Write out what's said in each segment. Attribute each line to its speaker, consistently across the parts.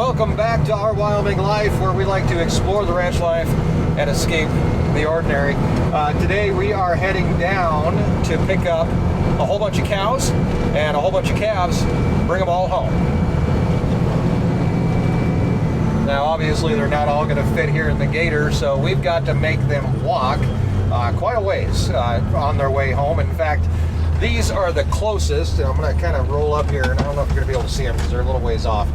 Speaker 1: Welcome back to Our Wyoming Life, where we like to explore the ranch life and escape the ordinary. Today we are heading down to pick up a whole bunch of cows and a whole bunch of calves, bring them all home. Now obviously they're not all going to fit here in the gator, so we've got to make them walk quite a ways on their way home. In fact, these are the closest. I'm going to kind of roll up here, and I don't know if you're going to be able to see them because they're a little ways off.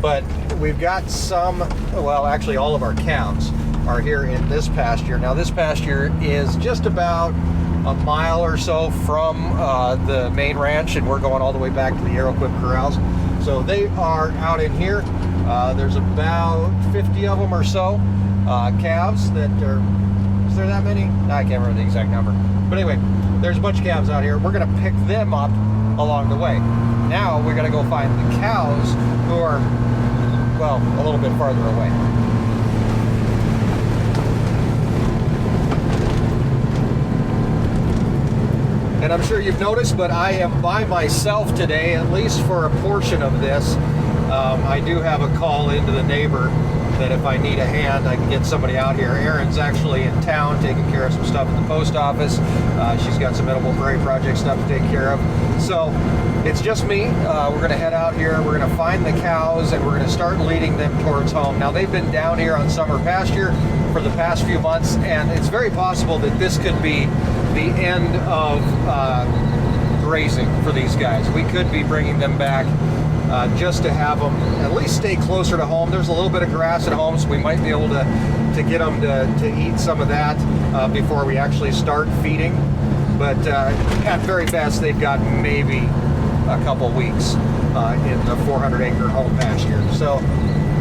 Speaker 1: But we've got some, well, actually all of our calves are here in this pasture. Now this pasture is just about a mile or so from the main ranch, and we're going all the way back to the Arrowquip corrals. So they are out in here. There's about 50 of them or so calves that are, is there that many? I can't remember the exact number. But anyway, there's a bunch of calves out here. We're going to pick them up along the way. Now we're going to go find the cows who are, well, a little bit farther away. And I'm sure you've noticed, but I am by myself today, at least for a portion of this. I do have a call into the neighbor that if I need a hand, I can get somebody out here. Erin's actually in town taking care of some stuff at the post office. She's got some edible prairie project stuff to take care of. So it's just me. We're going to head out here. We're going to find the cows, and we're going to start leading them towards home. Now, they've been down here on summer pasture for the past few months, and it's very possible that this could be the end of grazing for these guys. We could be bringing them back just to have them at least stay closer to home. There's a little bit of grass at home, so we might be able to get them to eat some of that before we actually start feeding. But at very best, they've got maybe a couple weeks in the 400-acre home pasture. So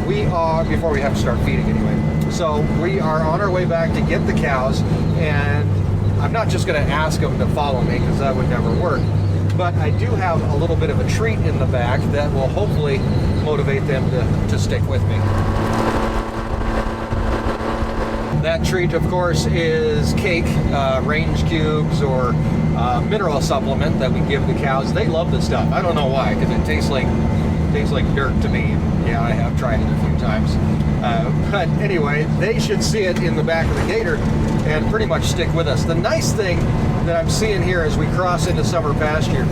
Speaker 1: we are, before we have to start feeding anyway. So we are on our way back to get the cows, and I'm not just going to ask them to follow me because that would never work. But I do have a little bit of a treat in the back that will hopefully motivate them to stick with me. That treat, of course, is cake, range cubes, or mineral supplement that we give the cows. They love this stuff. I don't know why, because it tastes like dirt to me. Yeah, I have tried it a few times. But anyway, they should see it in the back of the gator and pretty much stick with us. The nice thing that I'm seeing here as we cross into summer pasture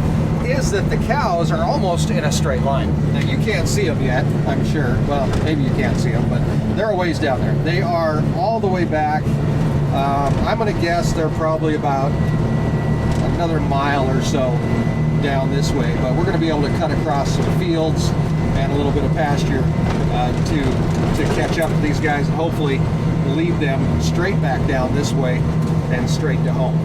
Speaker 1: is that the cows are almost in a straight line. Now you can't see them yet, I'm sure. Well, maybe you can't see them, but they're a ways down there. They are all the way back. I'm going to guess they're probably about another mile or so down this way, but we're going to be able to cut across some fields and a little bit of pasture to catch up with these guys and hopefully lead them straight back down this way and straight to home.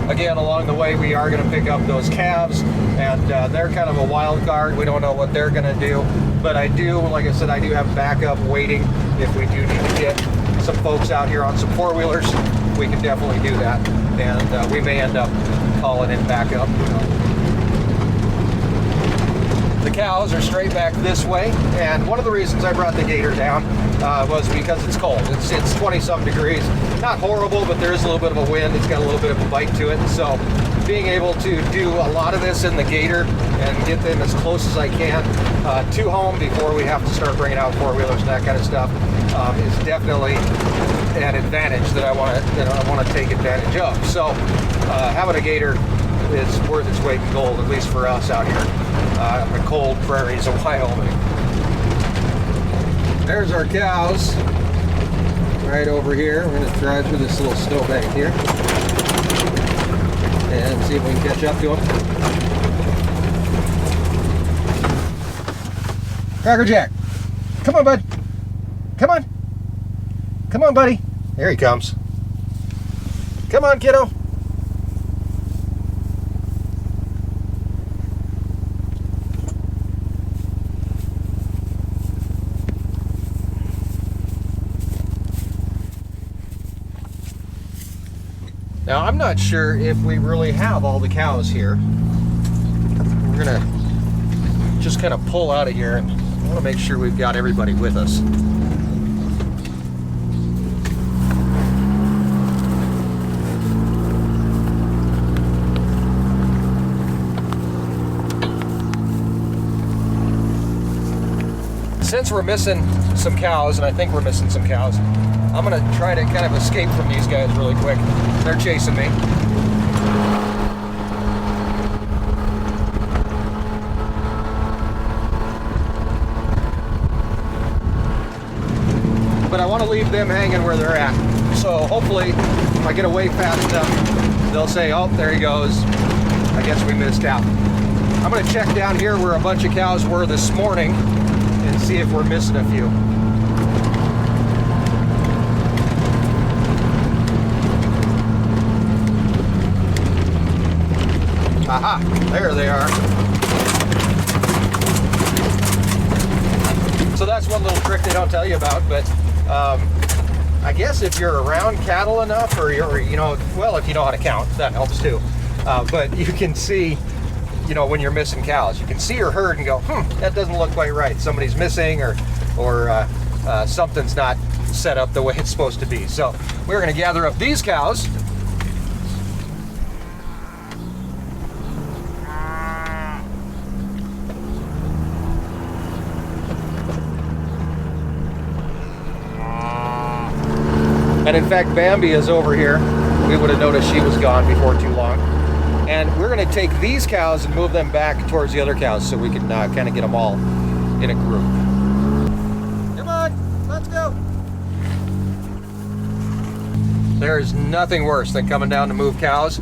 Speaker 1: Again, along the way, we are going to pick up those calves, and they're kind of a wild card. We don't know what they're going to do, but I do, like I said, I do have backup waiting. If we do need to get some folks out here on some four-wheelers, we can definitely do that, and we may end up calling in backup. The cows are straight back this way, and one of the reasons I brought the gator down was because it's cold. It's 20-some degrees. Not horrible, but there is a little bit of a wind. It's got a little bit of a bite to it. So being able to do a lot of this in the gator and get them as close as I can to home before we have to start bringing out four-wheelers and that kind of stuff is definitely an advantage that I want to take advantage of. So having a gator is worth its weight in gold, at least for us out here in the cold prairies of Wyoming. There's our cows right over here. We're going to drive through this little snowbank here and see if we can catch up to them. Cracker Jack, come on, bud. Come on. Come on, buddy. Here he comes. Come on, kiddo. Now, I'm not sure if we really have all the cows here. We're gonna just kind of pull out of here, and I want to make sure we've got everybody with us. since we're missing some cows, and I think we're missing some cows, I'm gonna try to kind of escape from these guys really quick. They're chasing me. But I want to leave them hanging where they're at. So hopefully, if I get away fast enough, they'll say, oh, there he goes. I guess we missed out. I'm going to check down here where a bunch of cows were this morning and see if we're missing a few. Aha, there they are. So that's one little trick they don't tell you about, but I guess if you're around cattle enough, or you know, well, if you know how to count, that helps too. But you can see, you know, when you're missing cows, you can see your herd and go, that doesn't look quite right. Somebody's missing, or something's not set up the way it's supposed to be. So we're going to gather up these cows. And in fact, Bambi is over here. We would have noticed she was gone before too long. And we're going to take these cows and move them back towards the other cows so we can kind of get them all in a group. Come on, let's go. There is nothing worse than coming down to move cows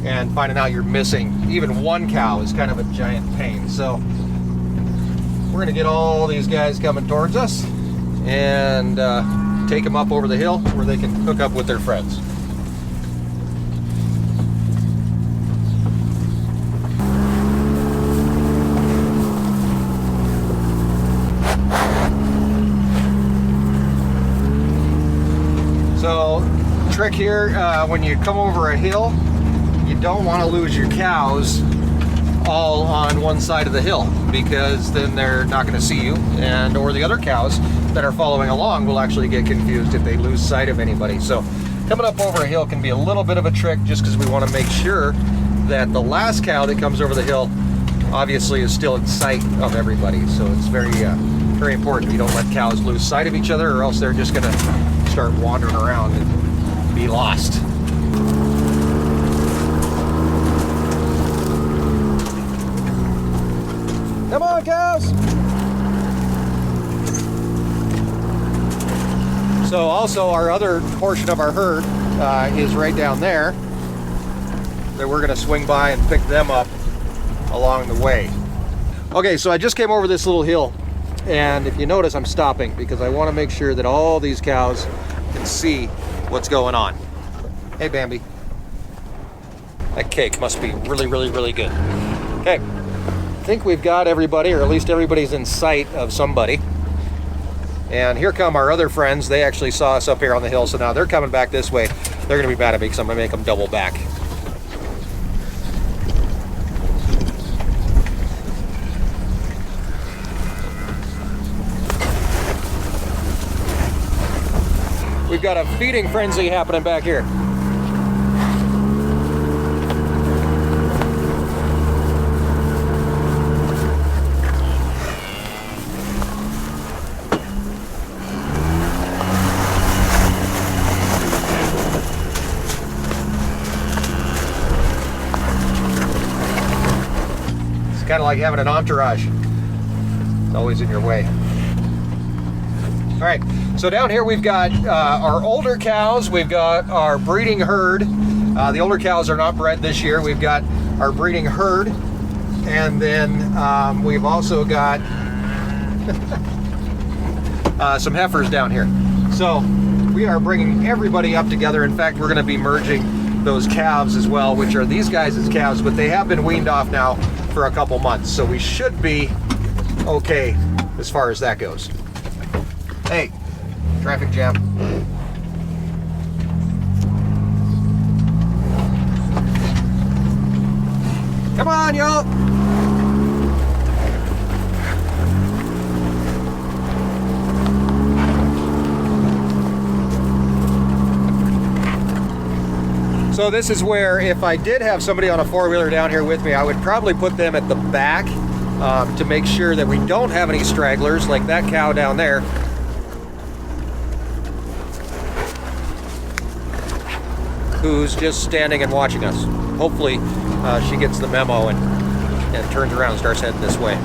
Speaker 1: and finding out you're missing. Even one cow is kind of a giant pain. So we're going to get all these guys coming towards us and take them up over the hill where they can hook up with their friends. So, trick here, when you come over a hill, you don't want to lose your cows all on one side of the hill, because then they're not going to see you, and or the other cows that are following along will actually get confused if they lose sight of anybody. So coming up over a hill can be a little bit of a trick, just because we want to make sure that the last cow that comes over the hill obviously is still in sight of everybody. So it's very very important you don't let cows lose sight of each other, or else they're just going to start wandering around and be lost. Come on, cows! So also our other portion of our herd is right down there that we're going to swing by and pick them up along the way. Okay, so I just came over this little hill, and if you notice, I'm stopping because I want to make sure that all these cows can see what's going on. Hey, Bambi. That cake must be really, really, really good. Okay, I think we've got everybody, or at least everybody's in sight of somebody. And here come our other friends. They actually saw us up here on the hill, so now they're coming back this way. They're going to be mad at me because I'm going to make them double back. We've got a feeding frenzy happening back here. Kind of like having an entourage. It's always in your way. All right, so down here we've got our older cows. We've got our breeding herd. The older cows are not bred this year. We've got our breeding herd, and then we've also got some heifers down here. So we are bringing everybody up together. In fact, we're going to be merging those calves as well, which are these guys as calves, but they have been weaned off now for a couple months, so we should be okay as far as that goes. Hey, traffic jam. Come on, y'all. So this is where, if I did have somebody on a four-wheeler down here with me, I would probably put them at the back to make sure that we don't have any stragglers like that cow down there. Who's just standing and watching us. Hopefully she gets the memo and turns around and starts heading this way.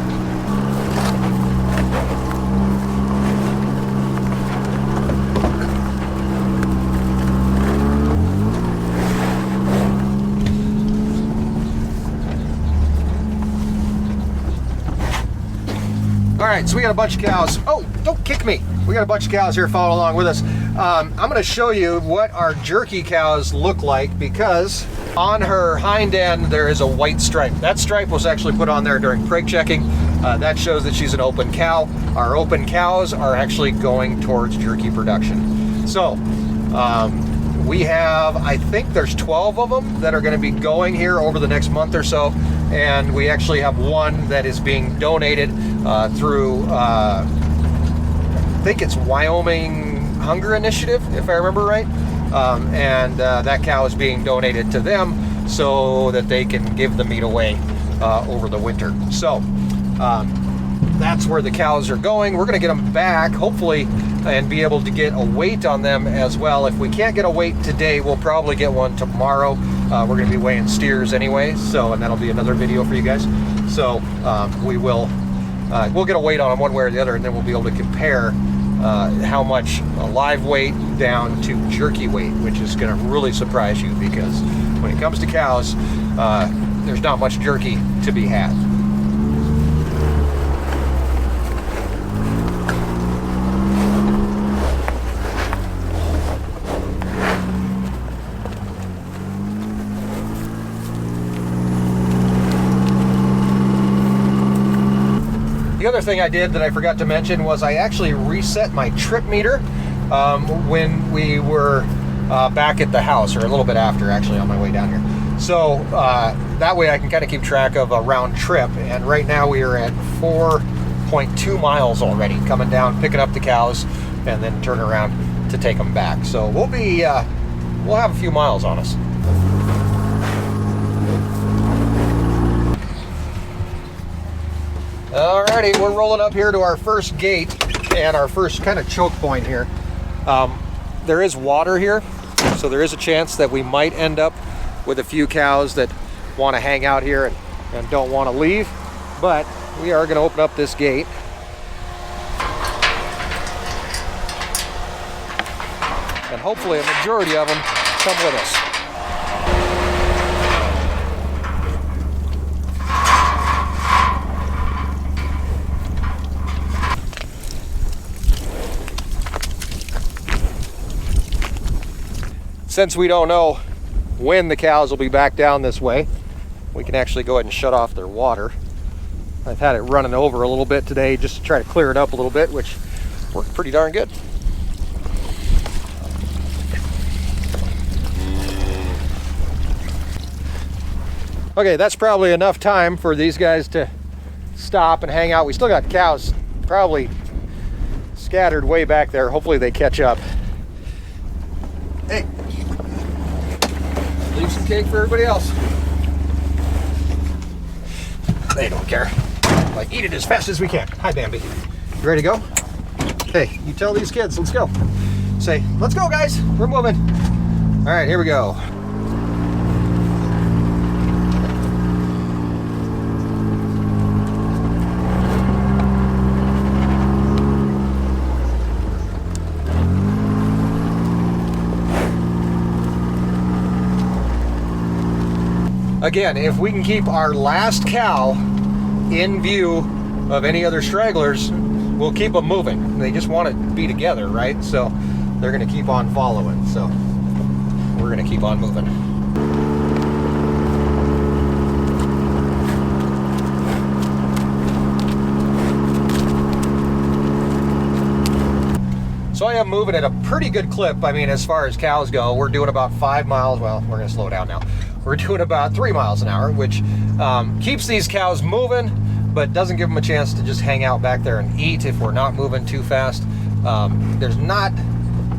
Speaker 1: All right, so we got a bunch of cows. Oh, don't kick me. We got a bunch of cows here following along with us. I'm going to show you what our Jerky cows look like, because on her hind end there is a white stripe. That stripe was actually put on there during preg checking. That shows that she's an open cow. Our open cows are actually going towards Jerky production. So we have, I think there's 12 of them that are going to be going here over the next month or so. And we actually have one that is being donated through, I think it's Wyoming Hunger Initiative, if I remember right. That cow is being donated to them so that they can give the meat away over the winter. So that's where the cows are going. We're going to get them back, hopefully, and be able to get a weight on them as well. If we can't get a weight today, we'll probably get one tomorrow. We're going to be weighing steers anyway, and that'll be another video for you guys. So we'll get a weight on them one way or the other, and then we'll be able to compare how much a live weight down to Jerky weight, which is going to really surprise you, because when it comes to cows, there's not much Jerky to be had. The other thing I did that I forgot to mention was I actually reset my trip meter when we were back at the house, or a little bit after, actually, on my way down here. So that way I can kind of keep track of a round trip. And right now we are at 4.2 miles already, coming down, picking up the cows, and then turn around to take them back. So we'll have a few miles on us. Alrighty, we're rolling up here to our first gate and our first kind of choke point here. There is water here, so there is a chance that we might end up with a few cows that want to hang out here and don't want to leave. But we are going to open up this gate. And hopefully a majority of them come with us. Since we don't know when the cows will be back down this way, we can actually go ahead and shut off their water. I've had it running over a little bit today just to try to clear it up a little bit, which worked pretty darn good. Okay, that's probably enough time for these guys to stop and hang out. We still got cows probably scattered way back there. Hopefully they catch up. Hey, leave some cake for everybody else. They don't care. Like, eat it as fast as we can. Hi, Bambi. You ready to go? Hey, you tell these kids, let's go. Say, let's go, guys. We're moving. All right, here we go. Again, if we can keep our last cow in view of any other stragglers, we'll keep them moving. They just want to be together, right? So they're going to keep on following. So we're going to keep on moving. So I am moving at a pretty good clip. I mean, as far as cows go, we're doing about 5 miles. Well, we're going to slow down now. We're doing about 3 miles an hour, which keeps these cows moving, but doesn't give them a chance to just hang out back there and eat if we're not moving too fast. There's not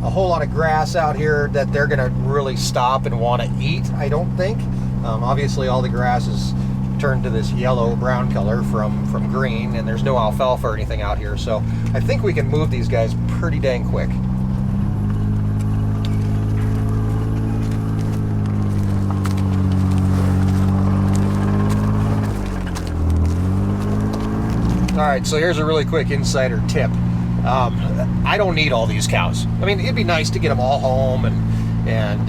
Speaker 1: a whole lot of grass out here that they're going to really stop and want to eat, I don't think. Obviously, all the grass is turned to this yellow-brown color from green, and there's no alfalfa or anything out here. So I think we can move these guys pretty dang quick. All right, so here's a really quick insider tip. I don't need all these cows. I mean, it'd be nice to get them all home and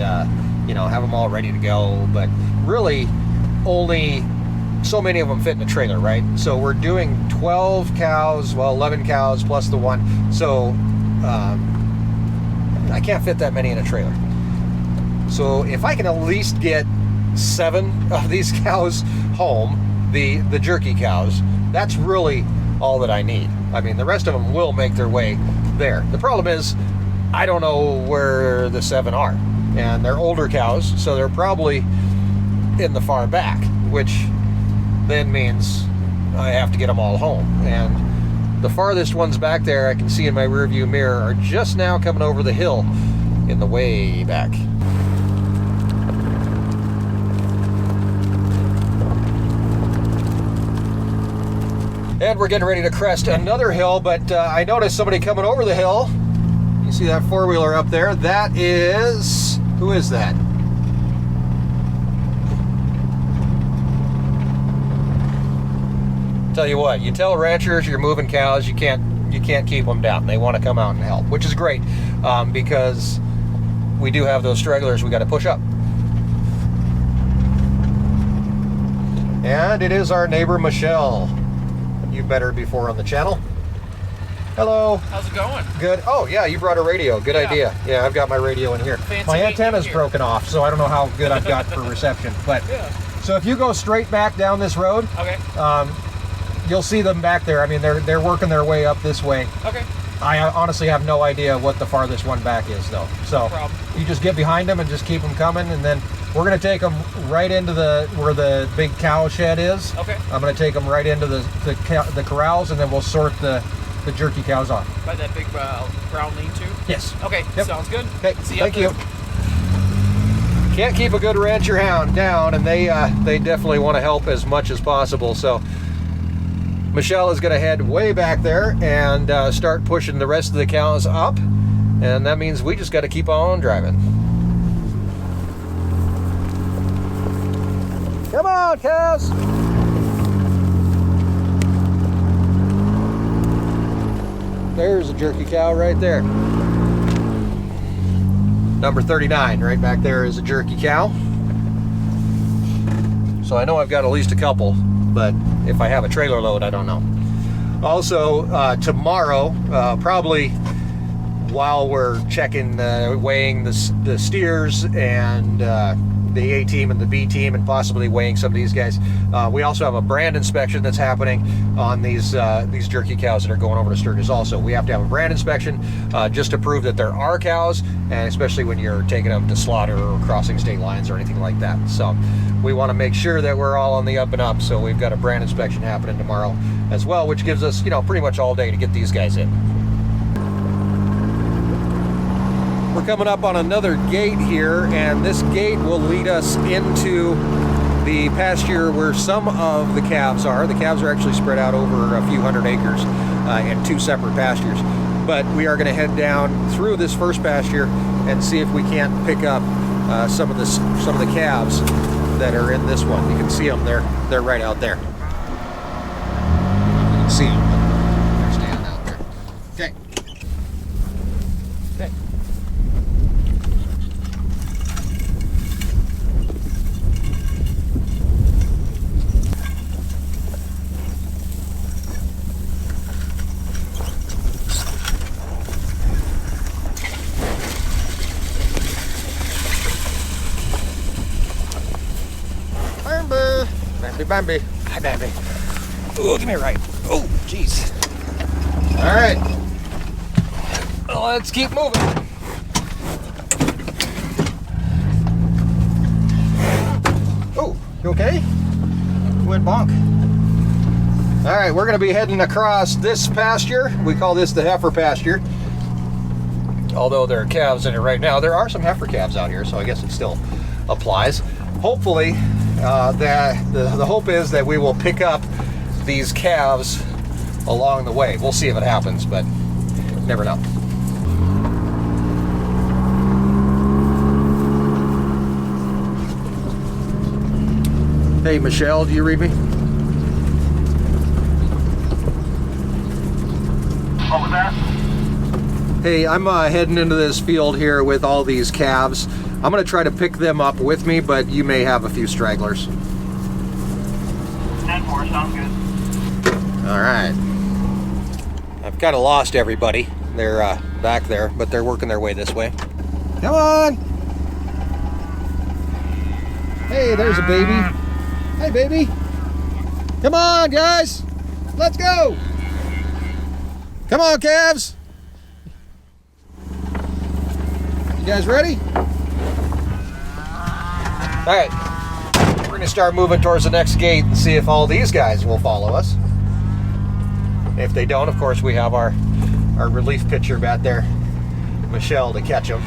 Speaker 1: you know, have them all ready to go, but really only so many of them fit in a trailer, right? So we're doing 12 cows, well, 11 cows plus the one. So I can't fit that many in a trailer. So if I can at least get 7 of these cows home, the jerky cows, that's really all that I need. I mean, the rest of them will make their way there. The problem is, I don't know where the 7 are. And they're older cows, so they're probably in the far back, which then means I have to get them all home. And the farthest ones back there I can see in my rearview mirror are just now coming over the hill in the way back. And we're getting ready to crest another hill, but I noticed somebody coming over the hill. You see that four-wheeler up there? That is... who is that? Tell you what, you tell ranchers you're moving cows, you can't keep them down. They want to come out and help, which is great, because we do have those stragglers we got to push up. And it is our neighbor Michelle. You've met her before on the channel. Hello.
Speaker 2: How's it going?
Speaker 1: Good. Oh, yeah, you brought a radio. Good idea. Yeah, I've got my radio in here.
Speaker 2: Fancy
Speaker 1: my antenna's broken off, so I don't know how good I've got for reception. But
Speaker 2: yeah.
Speaker 1: So if you go straight back down this road,
Speaker 2: Okay.
Speaker 1: You'll see them back there. I mean, they're working their way up this way.
Speaker 2: Okay.
Speaker 1: I honestly have no idea what the farthest one back is, though. So
Speaker 2: No problem.
Speaker 1: you just get behind them and just keep them coming, and then we're going to take them right into where the big cow shed is.
Speaker 2: Okay.
Speaker 1: I'm going to take them right into the corrals, and then we'll sort the jerky cows off.
Speaker 2: By that big brown lean-to?
Speaker 1: Yes.
Speaker 2: Okay,
Speaker 1: Yep.
Speaker 2: sounds good.
Speaker 1: Okay,
Speaker 2: See
Speaker 1: thank
Speaker 2: you.
Speaker 1: you. Can't keep a good rancher hound down, and they definitely want to help as much as possible. So Michelle is going to head way back there and start pushing the rest of the cows up, and that means we just got to keep on driving. Come on, cows! There's a jerky cow right there. Number 39, right back there is a jerky cow. So I know I've got at least a couple, but if I have a trailer load, I don't know. Also, tomorrow, probably while we're checking, weighing the steers and the A team and the B team, and possibly weighing some of these guys, we also have a brand inspection that's happening on these jerky cows that are going over to Sturgis. Also, we have to have a brand inspection just to prove that there are cows, and especially when you're taking them to slaughter or crossing state lines or anything like that. So we want to make sure that we're all on the up and up. So we've got a brand inspection happening tomorrow as well, which gives us, you know, pretty much all day to get these guys in. We're coming up on another gate here, and this gate will lead us into the pasture where some of the calves are. The calves are actually spread out over a few hundred acres in 2 separate pastures. But we are going to head down through this first pasture and see if we can't pick up some of the calves that are in this one. You can see them there. They're right out there. You can see them. They're standing out there. Okay. Okay. Bambi. Hi, Bambi. Oh, give me a right. Oh, jeez. All right. Well, let's keep moving. Oh, you okay? You went bonk. All right, we're going to be heading across this pasture. We call this the heifer pasture. Although there are calves in it right now, there are some heifer calves out here, so I guess it still applies. Hopefully, the hope is that we will pick up these calves along the way. We'll see if it happens, but never know. Hey, Michelle, do you read me?
Speaker 3: What was that?
Speaker 1: Hey, I'm heading into this field here with all these calves. I'm going to try to pick them up with me, but you may have a few stragglers.
Speaker 3: 10-4, sounds good.
Speaker 1: All right. I've kind of lost everybody. They're back there, but they're working their way this way. Come on! Hey, there's a baby. Hey, baby. Come on, guys. Let's go. Come on, calves. You guys ready? All right. We're going to start moving towards the next gate and see if all these guys will follow us. If they don't, of course, we have our relief pitcher back there, Michelle, to catch them.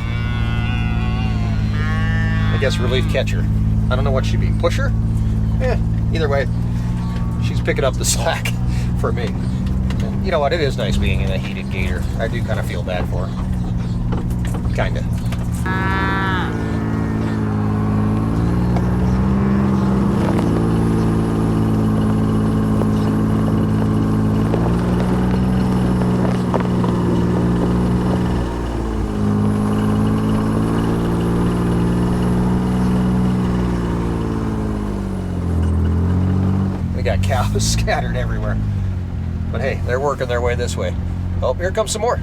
Speaker 1: I guess relief catcher. I don't know what she'd be. Pusher? Yeah, either way, she's picking up the slack for me. And you know what? It is nice being in a heated gator. I do kind of feel bad for her. Kind of. Got cows scattered everywhere, but hey, they're working their way this way. Oh, here comes some more.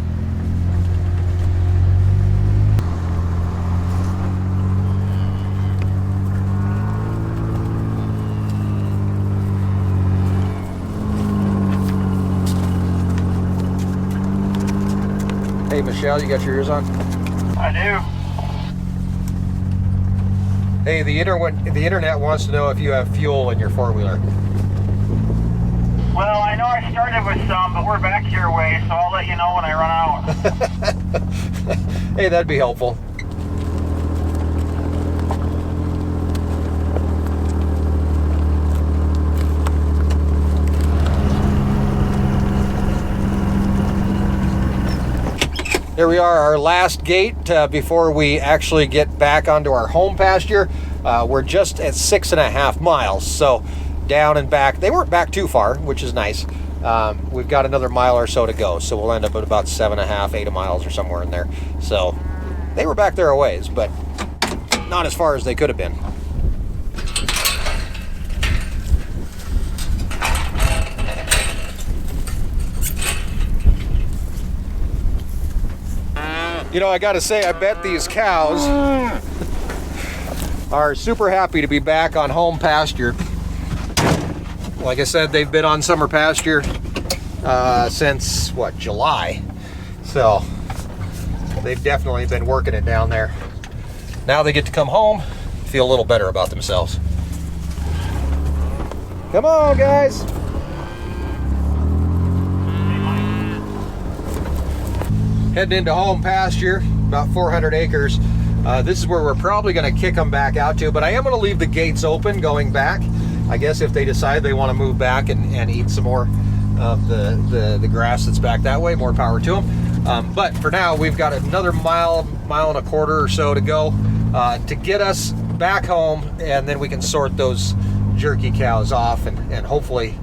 Speaker 1: Hey, Michelle, you got your ears on?
Speaker 3: I do.
Speaker 1: Hey, the internet wants to know if you have fuel in your four-wheeler.
Speaker 3: Well, I know I started with some, but we're back your way, so I'll let you know when I run out.
Speaker 1: Hey, that'd be helpful. Here we are, our last gate before we actually get back onto our home pasture. We're just at 6.5 miles, so down and back. They weren't back too far, which is nice. We've got another mile or so to go, so we'll end up at about 7.5, 8 miles or somewhere in there. So they were back there a ways, but not as far as they could have been. You know, I gotta say, I bet these cows are super happy to be back on home pasture. Like I said, they've been on summer pasture since, what, July? So they've definitely been working it down there. Now they get to come home, feel a little better about themselves. Come on, guys. Heading into home pasture, about 400 acres. This is where we're probably going to kick them back out to, but I am going to leave the gates open going back. I guess if they decide they want to move back and eat some more of the grass that's back that way, more power to them. But for now, we've got another mile and a quarter or so to go to get us back home, and then we can sort those jerky cows off and hopefully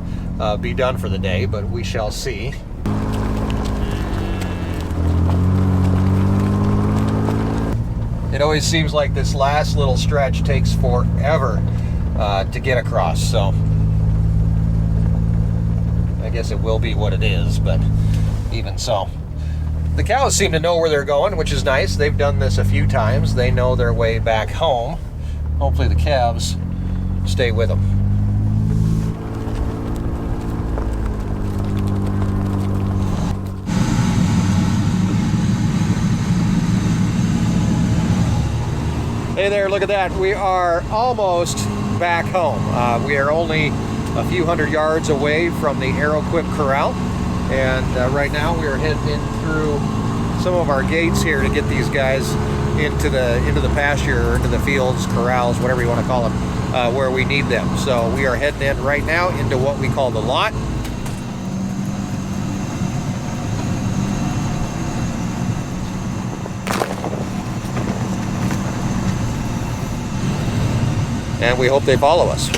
Speaker 1: be done for the day, but we shall see. It always seems like this last little stretch takes forever to get across, so I guess it will be what it is, but even so. The cows seem to know where they're going, which is nice. They've done this a few times. They know their way back home. Hopefully the calves stay with them. Hey there, look at that. We are almost back home. We are only a few hundred yards away from the Arrowquip corral, and right now we are heading in through some of our gates here to get these guys into the pasture or into the fields, corrals, whatever you want to call them. where we need them. So we are heading in right now into what we call the lot. And we hope they follow us.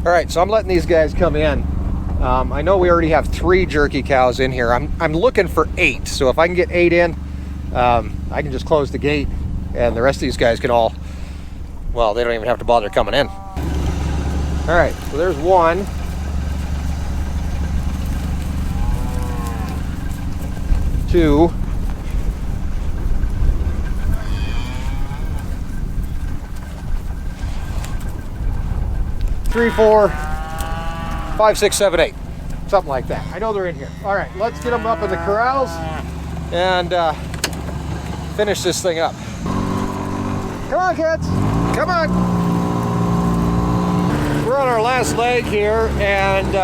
Speaker 1: All right, so I'm letting these guys come in. I know we already have 3 jerky cows in here. I'm looking for 8. So if I can get 8 in, I can just close the gate and the rest of these guys can all, well, they don't even have to bother coming in. All right, so there's 1. 2. 3, 4, 5, 6, 7, 8. Something like that. I know they're in here. All right, let's get them up in the corrals and finish this thing up. Come on, kids. Come on. We're on our last leg here, and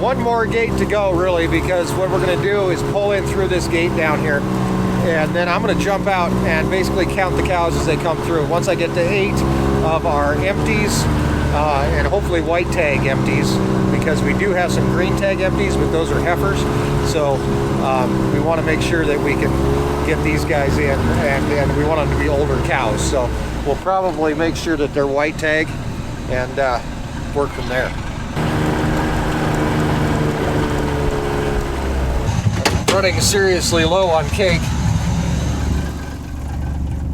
Speaker 1: one more gate to go, really, because what we're going to do is pull in through this gate down here, and then I'm going to jump out and basically count the cows as they come through. Once I get to 8 of our empties, and hopefully white tag empties, because we do have some green tag empties, but those are heifers. So we want to make sure that we can get these guys in, and we want them to be older cows. So we'll probably make sure that they're white tag and work from there. I'm running seriously low on cake.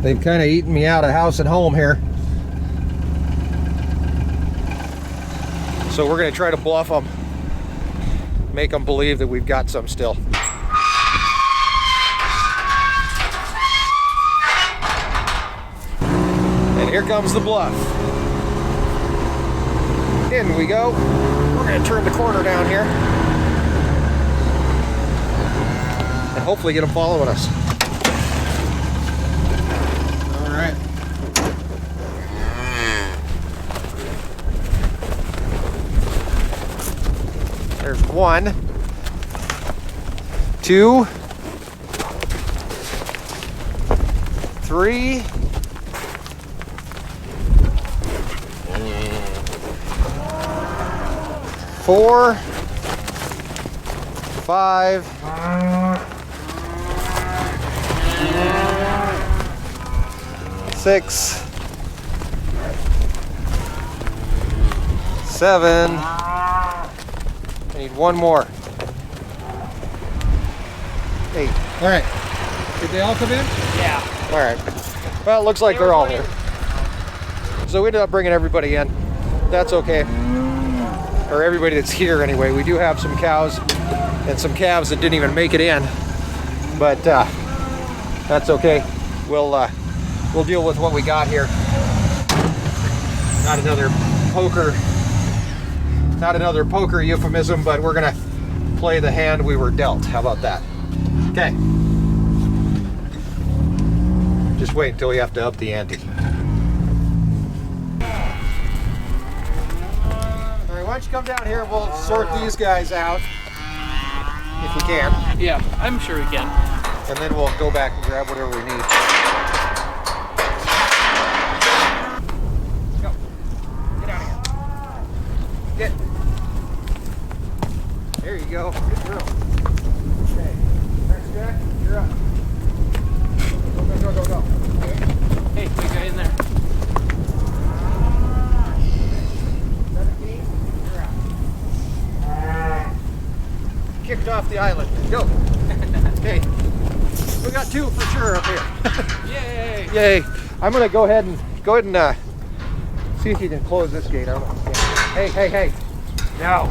Speaker 1: They've kind of eaten me out of house and home here. So we're going to try to bluff them, make them believe that we've got some still. And here comes the bluff. In we go. We're going to turn the corner down here and hopefully get them following us. All right. There's 1, 2, 3, 4, 5, 6, 7. I need 1 more. 8. All right. Did they all come in?
Speaker 2: Yeah.
Speaker 1: All right. Well, it looks like they're all here. So we ended up bringing everybody in. That's okay. Or everybody that's here anyway. We do have some cows and some calves that didn't even make it in, but that's okay. We'll deal with what we got here. Not another poker euphemism, but we're gonna play the hand we were dealt. How about that? Okay. Just wait until we have to up the ante. All right, why don't you come down here? We'll sort these guys out if we can.
Speaker 2: Yeah, I'm sure we can.
Speaker 1: And then we'll go back and grab whatever we need. Go. Get out of here. Get. There you go. Good girl. Okay. Next Jack, you're up. Go. Okay.
Speaker 2: Hey, we got in there.
Speaker 1: 17, you're out. Kicked off the island. Go. Okay. We got 2 for sure up here.
Speaker 2: Yay!
Speaker 1: Yay. I'm gonna go ahead and see if you can close this gate. I don't know. Hey. No.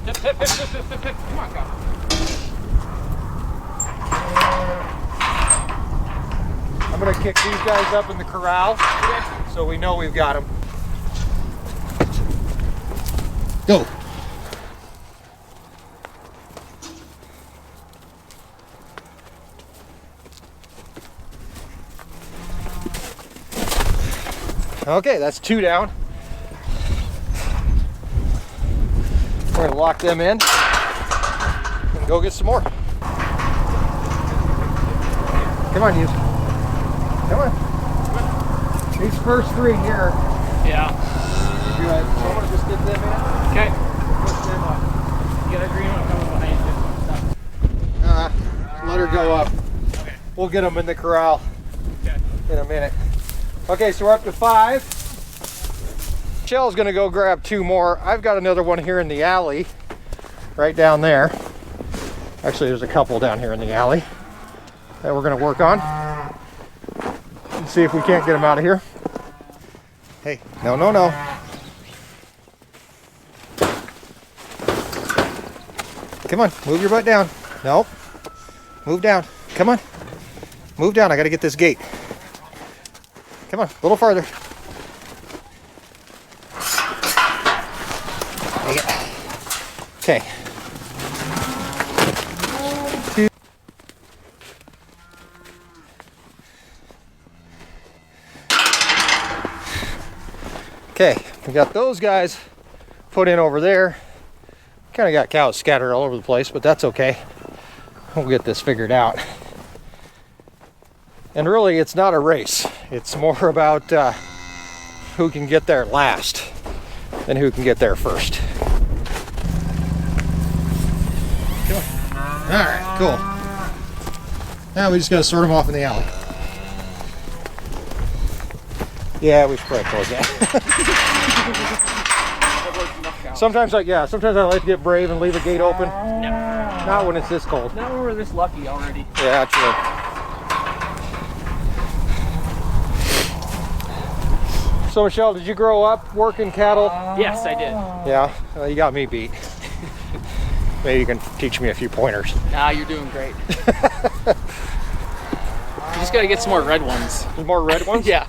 Speaker 2: Hip. Come on, go.
Speaker 1: I'm gonna kick these guys up in the corral so we know we've got them. Go. Okay, that's 2 down. We're gonna lock them in and go get some more. Come on, you. Come on. These first 3 here.
Speaker 2: Yeah.
Speaker 1: You guys, someone just get them in.
Speaker 2: Okay.
Speaker 1: Push them up.
Speaker 2: You got a green one coming behind you.
Speaker 1: Let her go up.
Speaker 2: Okay.
Speaker 1: We'll get them in the corral
Speaker 2: Okay.
Speaker 1: in a minute. Okay, so we're up to 5. Michelle's gonna go grab 2 more. I've got another one here in the alley, right down there. Actually, there's a couple down here in the alley that we're gonna work on and see if we can't get them out of here. Hey, no, no, no. Come on, move your butt down. Nope. Move down. Come on. Move down. I got to get this gate. Come on, a little farther. Okay. 2. Okay, we got those guys put in over there. Kind of got cows scattered all over the place, but that's okay. We'll get this figured out. And really, it's not a race. It's more about who can get there last than who can get there first. Come on. All right, cool. Now we just got to sort them off in the alley. Yeah, we should probably close that. Sometimes I like to get brave and leave a gate open.
Speaker 2: No.
Speaker 1: Not when it's this cold.
Speaker 2: Not when we're this lucky already.
Speaker 1: Yeah, true. So Michelle, did you grow up working cattle?
Speaker 2: Yes, I did.
Speaker 1: Yeah, well, you got me beat. Maybe you can teach me a few pointers.
Speaker 2: Nah, you're doing great. You just gotta get some more red ones.
Speaker 1: Some more red ones?
Speaker 2: Yeah.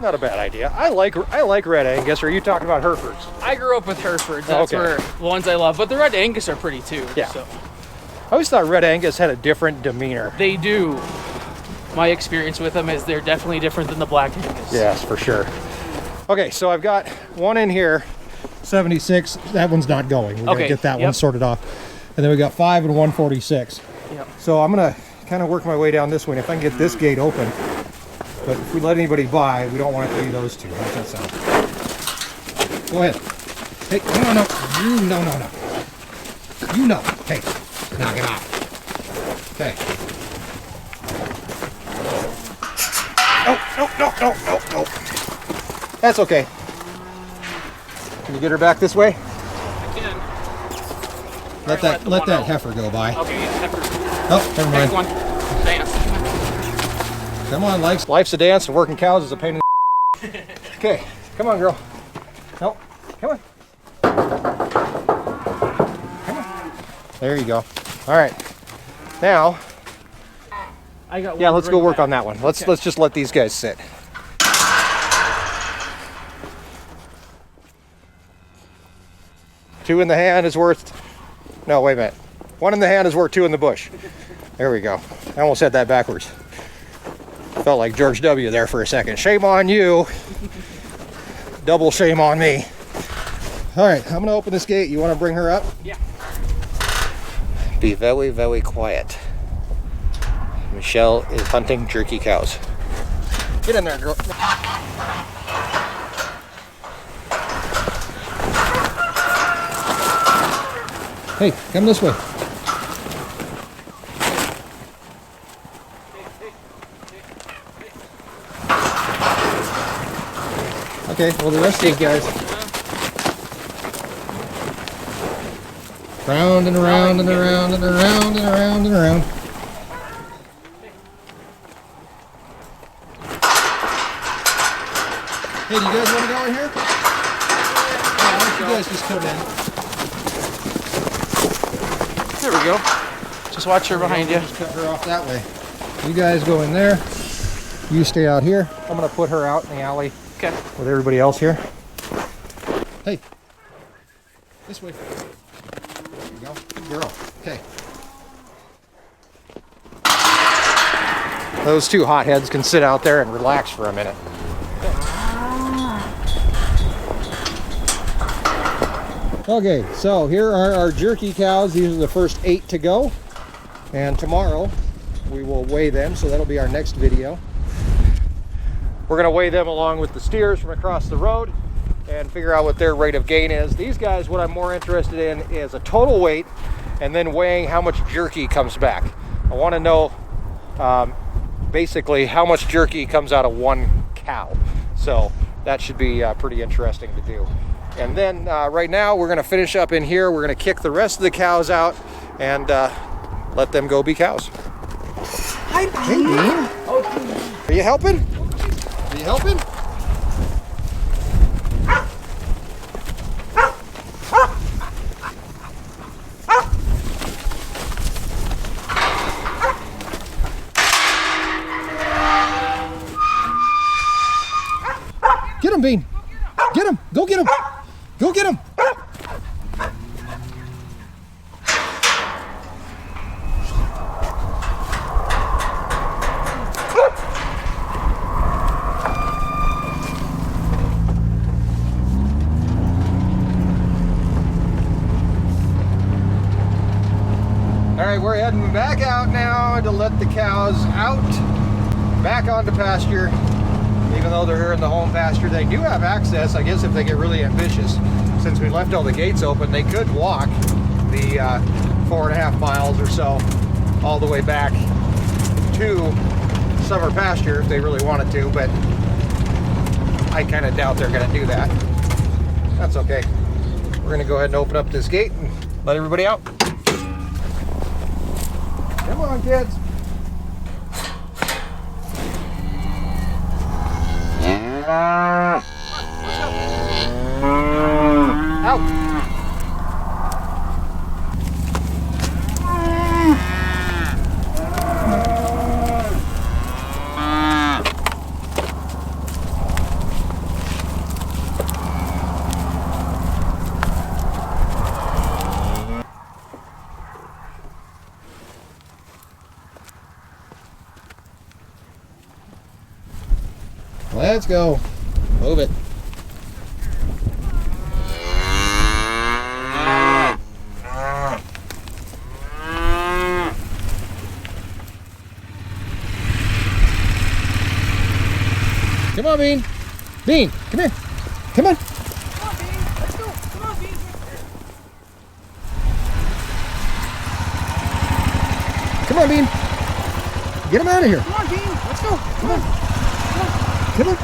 Speaker 1: Not a bad idea. I like red Angus. Or are you talking about Herefords?
Speaker 2: I grew up with Herefords. That's
Speaker 1: Okay.
Speaker 2: where the ones I love. But the red Angus are pretty too.
Speaker 1: Yeah.
Speaker 2: So.
Speaker 1: I always thought red Angus had a different demeanor.
Speaker 2: They do. My experience with them is they're definitely different than the black Angus.
Speaker 1: Yes, for sure. Okay, so I've got one in here, 76. That one's not going. We're gonna get that one sorted off. And then we got 5 and 146.
Speaker 2: Yep.
Speaker 1: So I'm gonna kind of work my way down this way. And if I can get this gate open, but if we let anybody by, we don't want it to be those 2. How's that sound? Go ahead. Hey, no, no, you no. You know. Hey, knock it off. Okay. No. That's okay. Can you get her back this way?
Speaker 2: I can.
Speaker 1: Let that heifer go by.
Speaker 2: Okay, yeah, heifer.
Speaker 1: Oh, never mind.
Speaker 2: Next one. Dance.
Speaker 1: Come on, life's a dance, and working cows is a pain in the Okay, come on, girl. No, come on. Come on. There you go. All right. Now,
Speaker 2: I got one.
Speaker 1: yeah, let's go work on that one. Let's just let these guys sit. Two in the hand is worth. No, wait a minute. 1 in the hand is worth 2 in the bush. There we go. I almost had that backwards. Felt like George W. there for a second. Shame on you. Double shame on me. All right, I'm gonna open this gate. You want to bring her up?
Speaker 2: Yeah.
Speaker 1: Be very, very quiet. Michelle is hunting jerky cows. Get in there, girl. Hey, come this way. Okay, well the rest of these guys. Round and around and around and around and around and around. Hey, do you guys want to go in here? Yeah, why don't you guys just come in?
Speaker 2: There we go. Just watch her behind you.
Speaker 1: Just cut her off that way. You guys go in there. You stay out here. I'm going to put her out in the alley
Speaker 2: Okay.
Speaker 1: with everybody else here. Hey. This way. There you go. Good girl. Okay. Those 2 hotheads can sit out there and relax for a minute. Okay, so here are our jerky cows. These are the first 8 to go. And tomorrow we will weigh them, so that'll be our next video. We're gonna weigh them along with the steers from across the road and figure out what their rate of gain is. These guys, what I'm more interested in is a total weight and then weighing how much jerky comes back. I wanna know basically how much jerky comes out of one cow. So that should be pretty interesting to do. And then right now we're gonna finish up in here. We're gonna kick the rest of the cows out and let them go be cows.
Speaker 4: Hi, Bean.
Speaker 1: Hey, Bean. Are you helping? Are you helping? Get him, Bean. Get him. Go get him. Go get him. All right, we're heading back out now to let the cows out, back onto pasture. Even though they're here in the home pasture, they do have access, I guess, if they get really ambitious. Since we left all the gates open, they could walk the 4.5 miles or so all the way back to summer pasture if they really wanted to, but I kind of doubt they're going to do that. That's okay. We're going to go ahead and open up this gate and let everybody out. Come on, kids. Out. Let's go. Move it. Come on, Bean. Bean, come here. Come on.
Speaker 4: Come on, Bean. Let's go. Come on, Bean.
Speaker 1: Come on, Bean. Get him out of here.
Speaker 4: Come on, Bean. Let's go. Come on.
Speaker 1: Come on.
Speaker 4: Get him.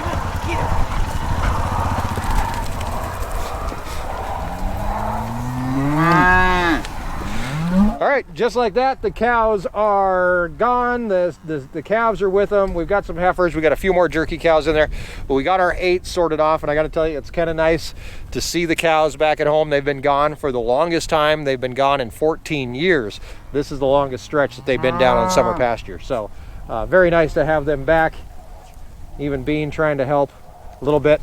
Speaker 1: All right, just like that, the cows are gone. The calves are with them. We've got some heifers. We got a few more jerky cows in there, but we got our 8 sorted off. And I got to tell you, it's kind of nice to see the cows back at home. They've been gone for the longest time. They've been gone in 14 years. This is the longest stretch that they've been down on summer pasture. So very nice to have them back. Even Bean trying to help a little bit.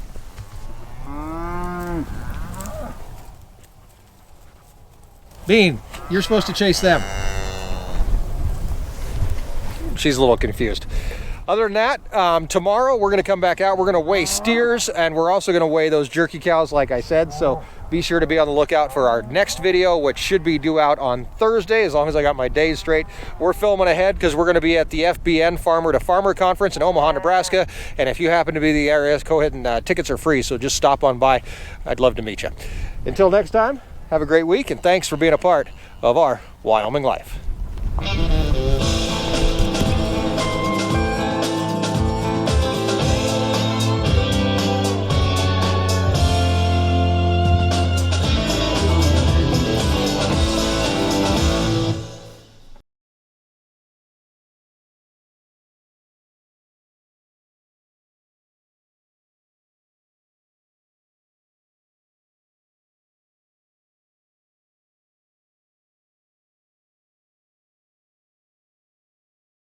Speaker 1: Bean, you're supposed to chase them. She's a little confused. Other than that, tomorrow we're going to come back out. We're going to weigh steers, and we're also going to weigh those jerky cows, like I said. So be sure to be on the lookout for our next video, which should be due out on Thursday, as long as I got my days straight. We're filming ahead because we're going to be at the FBN Farmer to Farmer Conference in Omaha, Nebraska. And if you happen to be in the area, go ahead and tickets are free. So just stop on by. I'd love to meet you. Until next time, have a great week, and thanks for being a part of Our Wyoming Life.